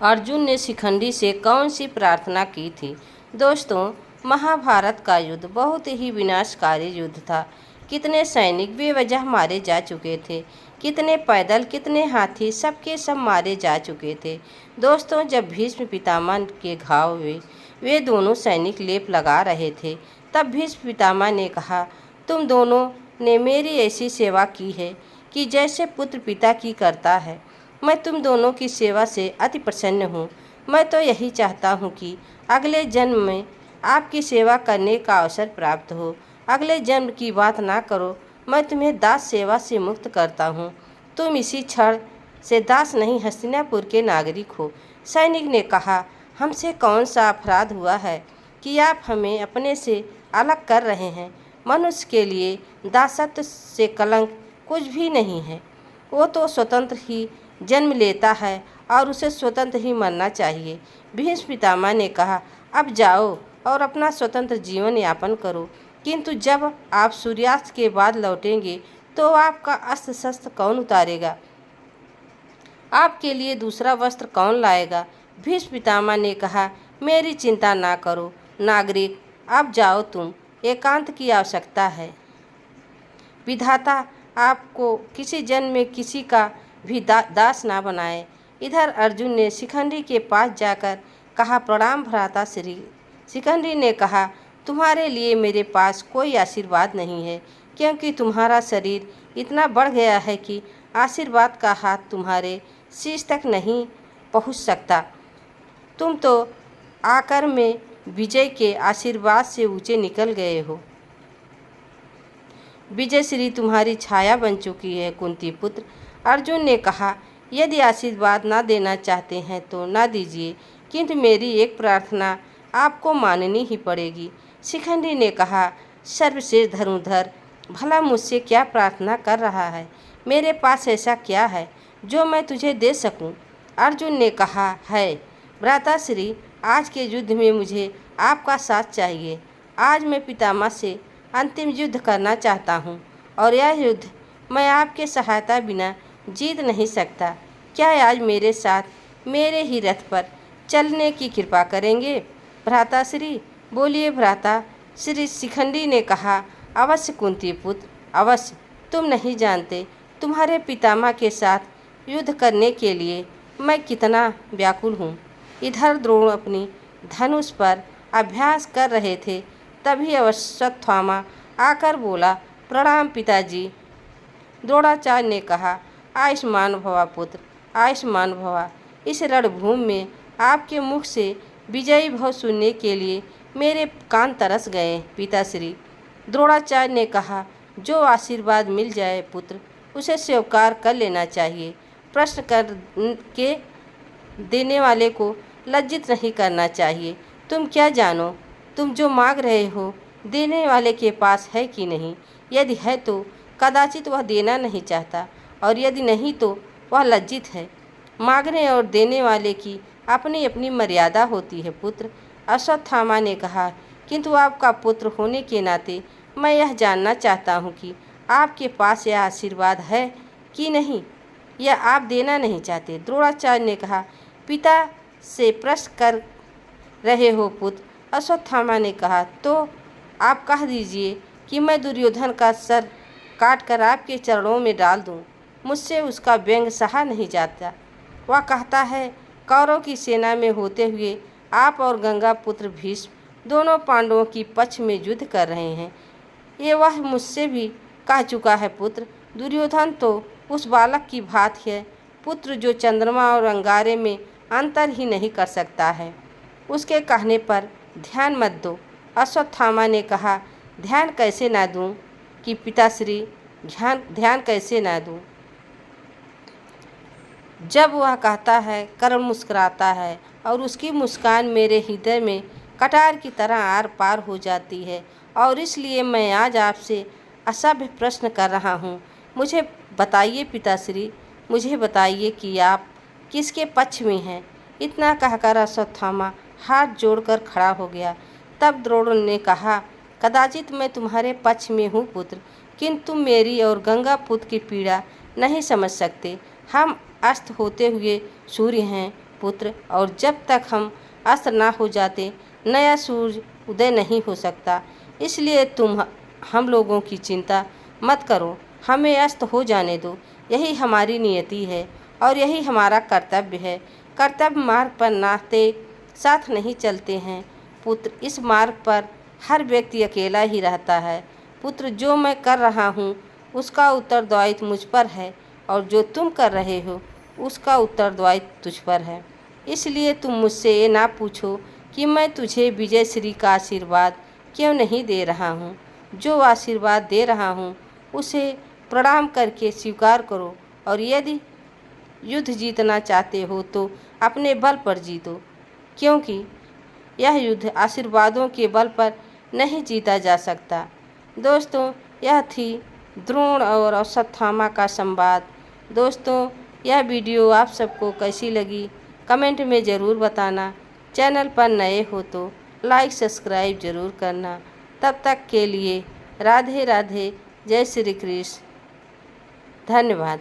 अर्जुन ने शिखंडी से कौन सी प्रार्थना की थी? दोस्तों, महाभारत का युद्ध बहुत ही विनाशकारी युद्ध था। कितने सैनिक बेवजह मारे जा चुके थे, कितने पैदल, कितने हाथी, सबके सब मारे जा चुके थे। दोस्तों, जब भीष्म पितामह के घाव हुए, वे दोनों सैनिक लेप लगा रहे थे, तब भीष्म पितामह ने कहा, तुम दोनों ने मेरी ऐसी सेवा की है कि जैसे पुत्र पिता की करता है। मैं तुम दोनों की सेवा से अति प्रसन्न हूँ। मैं तो यही चाहता हूँ कि अगले जन्म में आपकी सेवा करने का अवसर प्राप्त हो। अगले जन्म की बात ना करो, मैं तुम्हें दास सेवा से मुक्त करता हूँ। तुम इसी क्षण से दास नहीं, हस्तिनापुर के नागरिक हो। सैनिक ने कहा, हमसे कौन सा अपराध हुआ है कि आप हमें अपने से अलग कर रहे हैं? मनुष्य के लिए दासत्व से कलंक कुछ भी नहीं है। वो तो स्वतंत्र ही जन्म लेता है और उसे स्वतंत्र ही मरना चाहिए। भीष्म पितामह ने कहा, अब जाओ और अपना स्वतंत्र जीवन यापन करो, किंतु जब आप सूर्यास्त के बाद लौटेंगे तो आपका अस्त्र शस्त्र कौन उतारेगा? आपके लिए दूसरा वस्त्र कौन लाएगा? भीष्म पितामह ने कहा, मेरी चिंता ना करो नागरिक, अब जाओ, तुम एकांत की आवश्यकता है। विधाता आपको किसी जन्म में किसी का भी दास ना बनाए। इधर अर्जुन ने शिखंडी के पास जाकर कहा, प्रणाम भ्राता श्री। शिखंडी ने कहा, तुम्हारे लिए मेरे पास कोई आशीर्वाद नहीं है, क्योंकि तुम्हारा शरीर इतना बढ़ गया है कि आशीर्वाद का हाथ तुम्हारे शीश तक नहीं पहुंच सकता। तुम तो आकर में विजय के आशीर्वाद से ऊंचे निकल गए हो। विजय श्री तुम्हारी छाया बन चुकी है कुंती पुत्र। अर्जुन ने कहा, यदि आशीर्वाद ना देना चाहते हैं तो ना दीजिए, किंतु मेरी एक प्रार्थना आपको माननी ही पड़ेगी। शिखंडी ने कहा, सर्वश्रेष्ठ धनुर्धर, भला मुझसे क्या प्रार्थना कर रहा है? मेरे पास ऐसा क्या है जो मैं तुझे दे सकूं? अर्जुन ने कहा, है भ्राताश्री, आज के युद्ध में मुझे आपका साथ चाहिए। आज मैं पितामह से अंतिम युद्ध करना चाहता हूँ और यह युद्ध मैं आपके सहायता बिना जीत नहीं सकता। क्या आज मेरे साथ मेरे ही रथ पर चलने की कृपा करेंगे? भ्राताश्री बोलिए। भ्राता श्री शिखंडी ने कहा, अवश्य कुंती पुत्र, अवश्य। तुम नहीं जानते तुम्हारे पितामह के साथ युद्ध करने के लिए मैं कितना व्याकुल हूँ। इधर द्रोण अपनी धनुष पर अभ्यास कर रहे थे, तभी अश्वत्थामा आकर बोला, प्रणाम पिताजी। द्रोणाचार्य ने कहा, आयुष्मान भवा पुत्र, आयुष्मान भवा। इस रणभूमि में आपके मुख से विजयी भव सुनने के लिए मेरे कान तरस गए पिताश्री। द्रोणाचार्य ने कहा, जो आशीर्वाद मिल जाए पुत्र, उसे स्वीकार कर लेना चाहिए। प्रश्न कर के देने वाले को लज्जित नहीं करना चाहिए। तुम क्या जानो, तुम जो मांग रहे हो देने वाले के पास है कि नहीं? यदि है तो कदाचित वह देना नहीं चाहता, और यदि नहीं तो वह लज्जित है। मांगने और देने वाले की अपनी अपनी मर्यादा होती है पुत्र। अश्वत्थामा ने कहा, किंतु आपका पुत्र होने के नाते मैं यह जानना चाहता हूँ कि आपके पास यह आशीर्वाद है कि नहीं, या आप देना नहीं चाहते? द्रोणाचार्य ने कहा, पिता से प्रश्न कर रहे हो पुत्र। अश्वत्थामा ने कहा, तो आप कह दीजिए कि मैं दुर्योधन का सर काट कर आपके चरणों में डाल दूं। मुझसे उसका व्यंग सहा नहीं जाता। वह कहता है, कौरव की सेना में होते हुए आप और गंगा पुत्र भीष्म दोनों पांडवों की पक्ष में युद्ध कर रहे हैं। ये वह मुझसे भी कह चुका है पुत्र। दुर्योधन तो उस बालक की भांति है पुत्र, जो चंद्रमा और अंगारे में अंतर ही नहीं कर सकता है। उसके कहने पर ध्यान मत दो। अश्वत्थामा ने कहा, ध्यान कैसे ना दूं कि पिताश्री, ध्यान कैसे ना दूं? जब वह कहता है, कर्ण मुस्कुराता है और उसकी मुस्कान मेरे हृदय में कटार की तरह आर पार हो जाती है, और इसलिए मैं आज आपसे असभ्य प्रश्न कर रहा हूँ। मुझे बताइए पिताश्री, मुझे बताइए कि आप किसके पक्ष में हैं? इतना कहकर अश्वत्थामा हाथ जोड़कर खड़ा हो गया। तब द्रोण ने कहा, कदाचित मैं तुम्हारे पक्ष में हूँ पुत्र, किंतु तुम मेरी और गंगा पुत्र की पीड़ा नहीं समझ सकते। हम अस्त होते हुए सूर्य हैं, पुत्र, और जब तक हम अस्त ना हो जाते नया सूरज उदय नहीं हो सकता। इसलिए तुम हम लोगों की चिंता मत करो, हमें अस्त हो जाने दो। यही हमारी नियति है और यही हमारा कर्तव्य है। कर्तव्य मार्ग पर नाते साथ नहीं चलते हैं पुत्र, इस मार्ग पर हर व्यक्ति अकेला ही रहता है। पुत्र, जो मैं कर रहा हूँ उसका उत्तरदायित्व मुझ पर है और जो तुम कर रहे हो उसका उत्तरदायित्व तुझ पर है। इसलिए तुम मुझसे ये ना पूछो कि मैं तुझे विजय श्री का आशीर्वाद क्यों नहीं दे रहा हूँ। जो आशीर्वाद दे रहा हूँ उसे प्रणाम करके स्वीकार करो, और यदि युद्ध जीतना चाहते हो तो अपने बल पर जीतो, क्योंकि यह युद्ध आशीर्वादों के बल पर नहीं जीता जा सकता। दोस्तों, यह थी द्रोण और अश्वत्थामा का संवाद। दोस्तों, यह वीडियो आप सबको कैसी लगी कमेंट में ज़रूर बताना। चैनल पर नए हो तो लाइक सब्सक्राइब ज़रूर करना। तब तक के लिए राधे राधे, जय श्री कृष्ण, धन्यवाद।